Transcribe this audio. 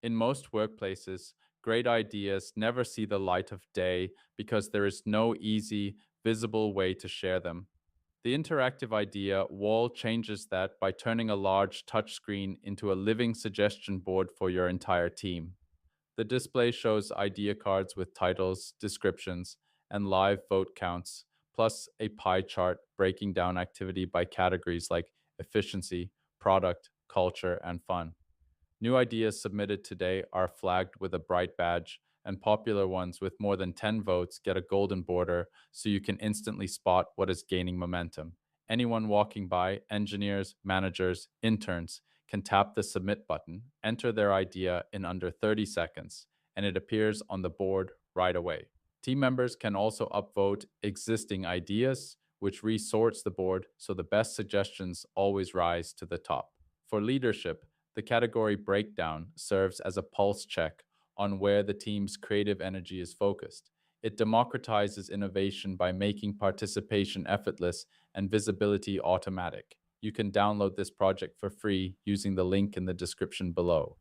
In most workplaces, great ideas never see the light of day because there is no easy, visible way to share them. The interactive idea wall changes that by turning a large touchscreen into a living suggestion board for your entire team. The display shows idea cards with titles, descriptions, and live vote counts, plus a pie chart breaking down activity by categories like efficiency, product, culture, and fun. New ideas submitted today are flagged with a bright badge, and popular ones with more than 10 votes get a golden border so you can instantly spot what is gaining momentum. Anyone walking by, engineers, managers, interns, can tap the submit button, enter their idea in under 30 seconds, and it appears on the board right away. Team members can also upvote existing ideas, which resorts the board so the best suggestions always rise to the top. For leadership, the category breakdown serves as a pulse check on where the team's creative energy is focused. It democratizes innovation by making participation effortless and visibility automatic. You can download this project for free using the link in the description below.